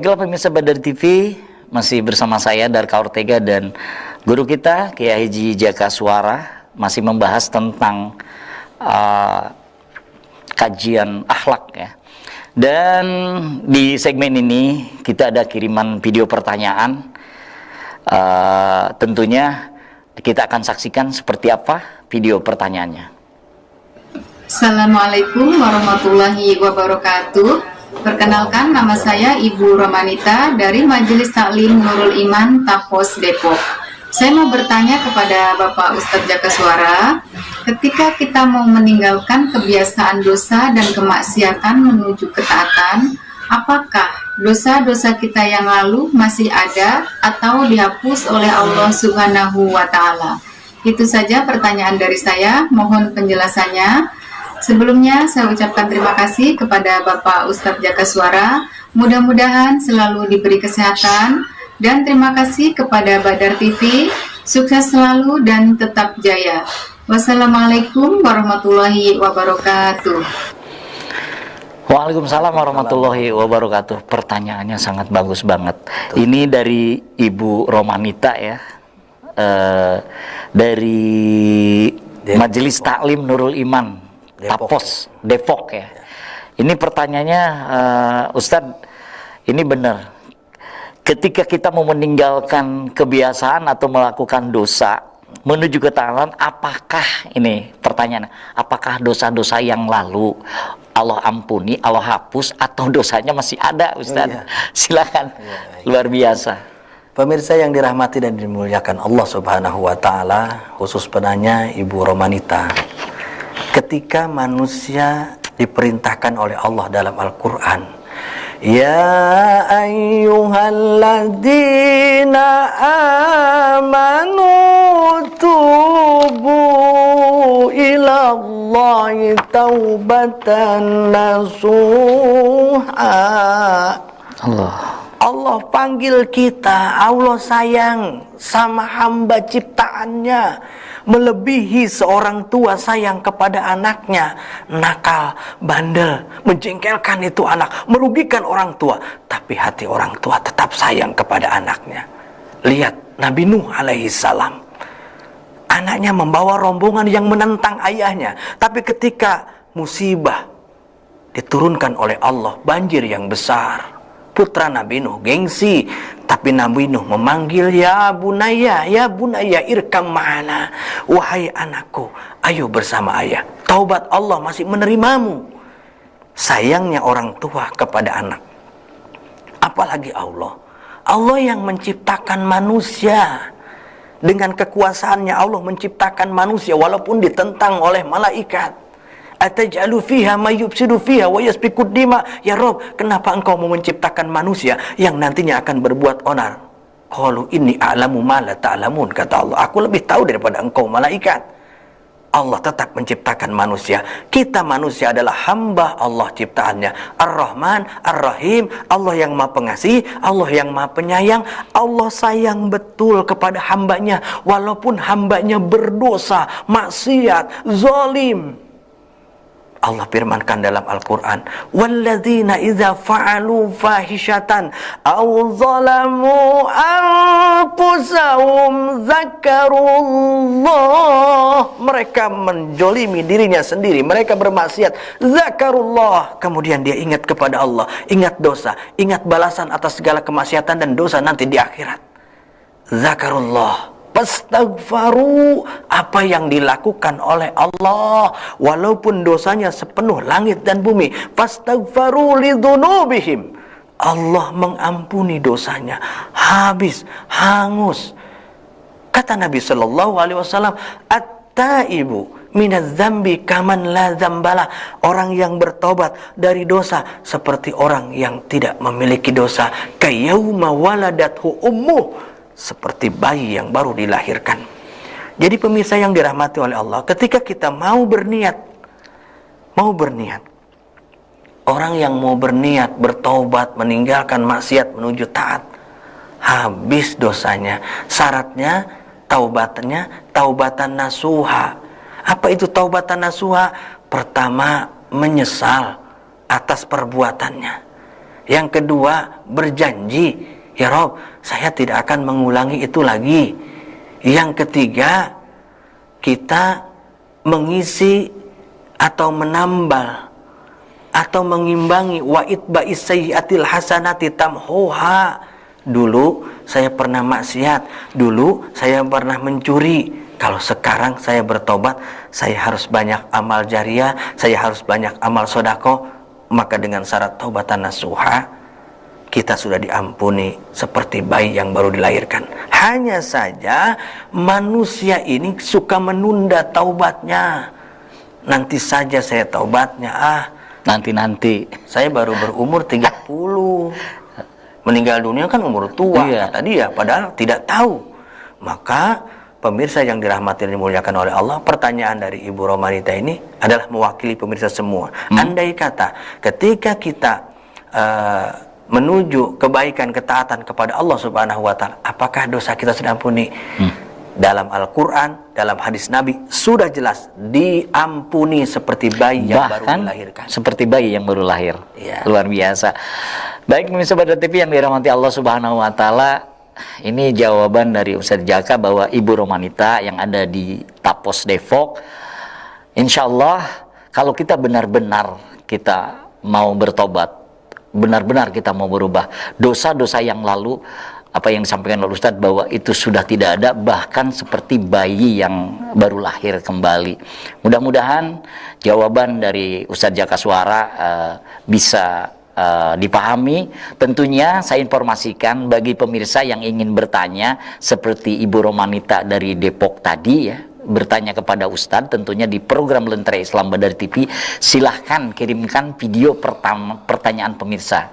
Baiklah pemirsa Badar TV, masih bersama saya Darka Ortega dan guru kita Kiai Haji Jaka Suara masih membahas tentang kajian akhlak ya. Dan di segmen ini kita ada kiriman video pertanyaan. Tentunya kita akan saksikan seperti apa video pertanyaannya. Assalamualaikum warahmatullahi wabarakatuh. Perkenalkan, nama saya Ibu Romanita dari Majelis Taklim Nurul Iman Tapos Depok. Saya mau bertanya kepada Bapak Ustadz Jaka Suara, ketika kita mau meninggalkan kebiasaan dosa dan kemaksiatan menuju ketaatan, apakah dosa-dosa kita yang lalu masih ada atau dihapus oleh Allah Subhanahu wa Ta'ala? Itu saja pertanyaan dari saya, mohon penjelasannya. Sebelumnya saya ucapkan terima kasih kepada Bapak Ustadz Jaka Suara, mudah-mudahan selalu diberi kesehatan, dan terima kasih kepada Badar TV, sukses selalu dan tetap jaya. Wassalamualaikum warahmatullahi wabarakatuh. Waalaikumsalam warahmatullahi wabarakatuh. Pertanyaannya sangat bagus banget. Ini dari Ibu Romanita ya, dari Majelis Taklim Nurul Iman Tapos Depok ya. Ini pertanyaannya, Ustadz, ini benar. Ketika kita mau meninggalkan kebiasaan atau melakukan dosa menuju ketaatan, apakah ini pertanyaannya, apakah dosa-dosa yang lalu Allah ampuni, Allah hapus, atau dosanya masih ada, Ustadz? Silakan. Luar biasa. Pemirsa yang dirahmati dan dimuliakan Allah Subhanahu wa Ta'ala, khusus penanya Ibu Romanita, ketika manusia diperintahkan oleh Allah dalam Al-Quran, ya ayyuhalladzina amanu tubu ilallahi taubatan nasuha. Allah panggil kita, Allah sayang sama hamba ciptaannya, melebihi seorang tua sayang kepada anaknya. Nakal, bandel, menjengkelkan itu anak, merugikan orang tua, tapi hati orang tua tetap sayang kepada anaknya. Lihat Nabi Nuh alaihi salam, anaknya membawa rombongan yang menentang ayahnya, tapi ketika musibah diturunkan oleh Allah, banjir yang besar, putra Nabi Nuh gengsi, tapi Nabi Nuh memanggil, ya bunaya irkam ma'ana, wahai anakku, ayo bersama ayah. Taubat Allah masih menerimamu. Sayangnya orang tua kepada anak, apalagi Allah yang menciptakan manusia. Dengan kekuasaannya Allah menciptakan manusia walaupun ditentang oleh malaikat. Ataj'alu fiha may yufsidu fiha wa yasfiku dima. Ya Rob, kenapa engkau mau menciptakan manusia yang nantinya akan berbuat onar? Qalu inni a'lamu ma la ta'lamun, kata Allah, aku lebih tahu daripada engkau malaikat. Allah tetap menciptakan manusia. Kita manusia adalah hamba Allah ciptaannya. Ar-Rahman, Ar-Rahim, Allah yang Maha Pengasih, Allah yang Maha Penyayang. Allah sayang betul kepada hambanya walaupun hambanya berdosa, maksiat, zalim. Allah firmankan dalam Al-Quran, walladzina idza fa'alu fahishatan aw zalamu anfusahum zakarullah. Mereka menjolimi dirinya sendiri, mereka bermaksiat, zakarullah, kemudian dia ingat kepada Allah, ingat dosa, ingat balasan atas segala kemaksiatan dan dosa nanti di akhirat. Zakarullah, fastaghfaru, apa yang dilakukan oleh Allah walaupun dosanya sepenuh langit dan bumi. Fastaghfaru lidzunubihim, Allah mengampuni dosanya, habis, hangus. Kata Nabi sallallahu alaihi wasallam, at-taibu minadz dzambi kaman la dzambalah. Orang yang bertobat dari dosa seperti orang yang tidak memiliki dosa. Kayauma waladathu ummuh, seperti bayi yang baru dilahirkan. Jadi pemirsa yang dirahmati oleh Allah, ketika kita mau berniat, orang yang mau berniat bertaubat, meninggalkan maksiat menuju taat, habis dosanya. Syaratnya taubatan nasuha. Apa itu taubatan nasuha? Pertama, menyesal atas perbuatannya. Yang kedua, berjanji, ya Rob, saya tidak akan mengulangi itu lagi. Yang ketiga, kita mengisi atau menambal atau mengimbangi wa itba'is sayyi'atil hasanati tamhuha. Dulu saya pernah maksiat, dulu saya pernah mencuri. Kalau sekarang saya bertobat, saya harus banyak amal jariah, saya harus banyak amal sodako. Maka dengan syarat taubatan nasuha, kita sudah diampuni seperti bayi yang baru dilahirkan. Hanya saja manusia ini suka menunda taubatnya. Nanti saja saya taubatnya, Nanti. saya baru berumur 30. Meninggal dunia kan umur tua, Iya. kata dia, padahal tidak tahu. Maka pemirsa yang dirahmati dan dimuliakan oleh Allah, pertanyaan dari Ibu Romanita ini adalah mewakili pemirsa semua. Andai kata ketika kita menuju kebaikan, ketaatan kepada Allah Subhanahu wa Ta'ala, apakah dosa kita sudah ampuni? Dalam Al-Quran, dalam hadis Nabi sudah jelas diampuni seperti bayi yang baru Bahkan dilahirkan. seperti bayi yang baru lahir. Iya. Luar biasa. Baik pemirsa Badar TV yang dirahmati Allah Subhanahu wa Ta'ala, ini jawaban dari Ustadz Jaka bahwa Ibu Romanita yang ada di Tapos Depok, insya Allah kalau kita benar-benar kita mau bertobat, benar-benar kita mau berubah, dosa-dosa yang lalu, apa yang disampaikan oleh Ustadz bahwa itu sudah tidak ada, bahkan seperti bayi yang baru lahir kembali. Mudah-mudahan jawaban dari Ustadz Jaka Suara bisa dipahami. Tentunya saya informasikan bagi pemirsa yang ingin bertanya seperti Ibu Romanita dari Depok tadi ya, bertanya kepada Ustadz tentunya di program Lentera Islam Badar TV, silahkan kirimkan video pertanyaan pemirsa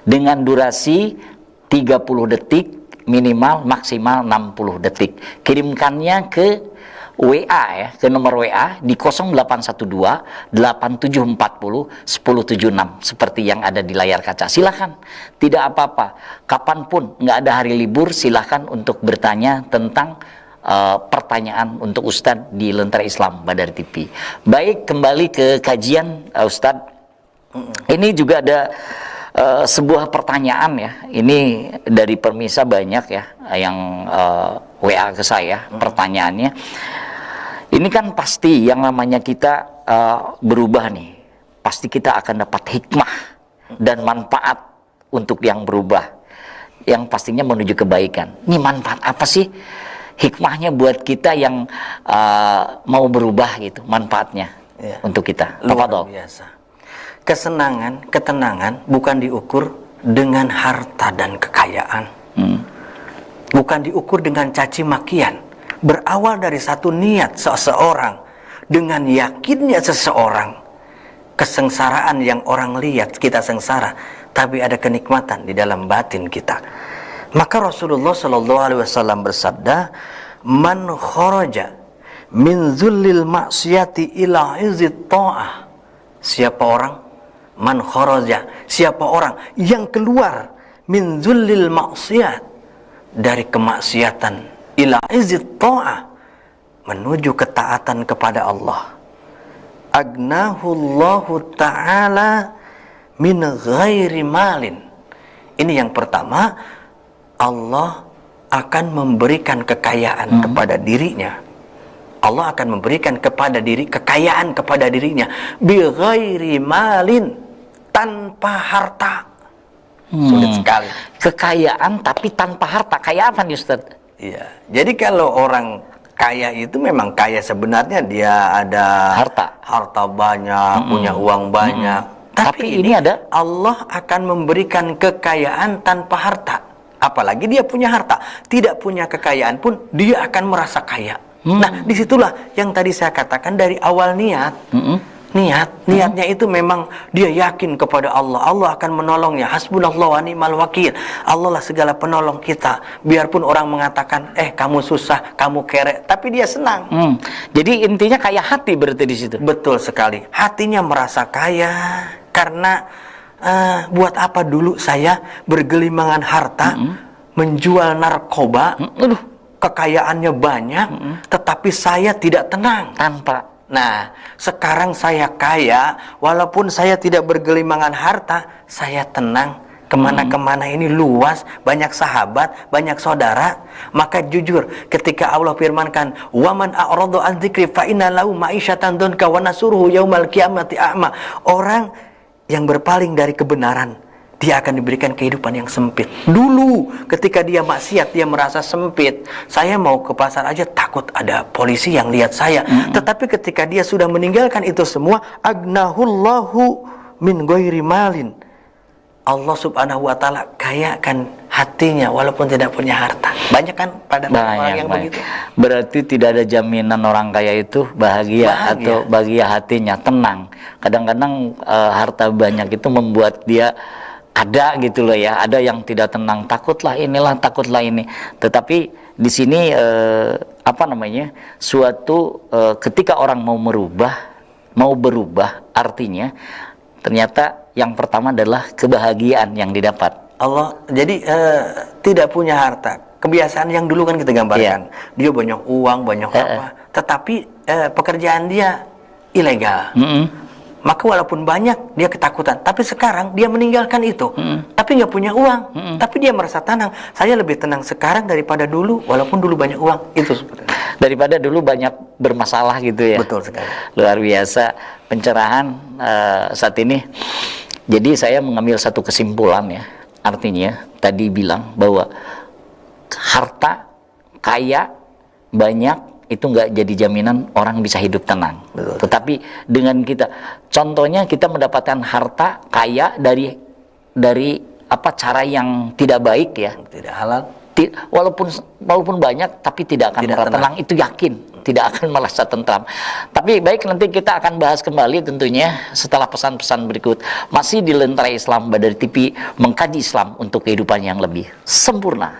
dengan durasi 30 detik, minimal maksimal 60 detik. Kirimkannya ke WA ya, ke nomor WA di 0812 8740 1076 seperti yang ada di layar kaca. Silahkan, tidak apa-apa, kapanpun, nggak ada hari libur, silahkan untuk bertanya tentang pertanyaan untuk Ustadz di Lentera Islam Badar TV. Baik, kembali ke kajian Ustadz. Ini juga ada sebuah pertanyaan ya, ini dari pemirsa banyak ya yang WA ke saya. Pertanyaannya ini kan pasti yang namanya kita berubah nih, pasti kita akan dapat hikmah dan manfaat untuk yang berubah, yang pastinya menuju kebaikan. Ini manfaat apa sih hikmahnya buat kita yang mau berubah gitu, manfaatnya Ya. untuk kita? Luar Tafadhol. biasa. Kesenangan, ketenangan bukan diukur dengan harta dan kekayaan. Bukan diukur dengan caci makian. Berawal dari satu niat seseorang, dengan yakinnya seseorang, kesengsaraan yang orang lihat kita sengsara, tapi ada kenikmatan di dalam batin kita. Maka Rasulullah Shallallahu Alaihi Wasallam bersabda, "Man kharaja min zullil maksiati ila izzit ta'ah." Siapa orang? Man kharaja, siapa orang yang keluar min zullil maksiat, dari kemaksiatan, ila izzit ta'ah, menuju ketaatan kepada Allah. Agnahullahu ta'ala min ghairi malin. Ini yang pertama, Allah akan memberikan kekayaan kepada dirinya. Allah akan memberikan kepada diri kekayaan kepada dirinya bi ghairi malin, tanpa harta. Sulit sekali. Kekayaan tapi tanpa harta. Kayak apa nih Ustaz? Iya. Jadi kalau orang kaya itu memang kaya sebenarnya, dia ada harta banyak, punya uang banyak. Tapi ini ada Allah akan memberikan kekayaan tanpa harta. Apalagi dia punya harta, tidak punya kekayaan pun dia akan merasa kaya. Nah, disitulah yang tadi saya katakan dari awal niat. Niatnya itu memang dia yakin kepada Allah. Allah akan menolongnya. Hasbunallah wa ni'mal wakil. Allah lah segala penolong kita. Biarpun orang mengatakan, kamu susah, kamu kere, tapi dia senang. Jadi intinya kayak hati berarti di situ. Betul sekali. Hatinya merasa kaya karena buat apa dulu saya bergelimangan harta, menjual narkoba, kekayaannya banyak, tetapi saya tidak tenang. Nah, sekarang saya kaya, walaupun saya tidak bergelimangan harta, saya tenang kemana-kemana ini luas, banyak sahabat, banyak saudara. Maka jujur, ketika Allah firmankan, "Waman a'radu an dzikri fa inna lahu ma'isyatan dzanka wa nasuruhu yaumal qiyamati a'ma." Orang yang berpaling dari kebenaran, dia akan diberikan kehidupan yang sempit. Dulu ketika dia maksiat, dia merasa sempit. Saya mau ke pasar aja takut ada polisi yang lihat saya. Tetapi ketika dia sudah meninggalkan itu semua, agnahullahu min ghairi malin. Allah subhanahu wa ta'ala kayakan hatinya walaupun tidak punya harta. Banyak kan pada orang yang begitu. Berarti tidak ada jaminan orang kaya itu bahagia. Atau bahagia hatinya, tenang. Kadang-kadang harta banyak itu membuat dia ada gitu loh ya. Ada yang tidak tenang, takutlah inilah, takutlah ini. Tetapi di sini suatu ketika orang mau berubah artinya ternyata yang pertama adalah kebahagiaan yang didapat. Allah jadi tidak punya harta. Kebiasaan yang dulu kan kita gambarkan, dia banyak uang, banyak apa, tetapi pekerjaan dia ilegal. Maka walaupun banyak dia ketakutan, tapi sekarang dia meninggalkan itu, tapi nggak punya uang, tapi dia merasa tenang. Saya lebih tenang sekarang daripada dulu, walaupun dulu banyak uang. Itu seperti daripada dulu banyak bermasalah gitu ya. Betul sekali. Luar biasa pencerahan saat ini. Jadi saya mengambil satu kesimpulan ya. Artinya tadi bilang bahwa harta, kaya, banyak itu nggak jadi jaminan orang bisa hidup tenang. Betul. Tetapi dengan kita, contohnya kita mendapatkan harta, kaya dari cara yang tidak baik ya. Tidak halal. Walaupun banyak tapi tidak akan merasa tenang, itu yakin tidak akan merasa tentram. Tapi baik, nanti kita akan bahas kembali tentunya setelah pesan-pesan berikut. Masih di Lentera Islam Badari TV, mengkaji Islam untuk kehidupan yang lebih sempurna.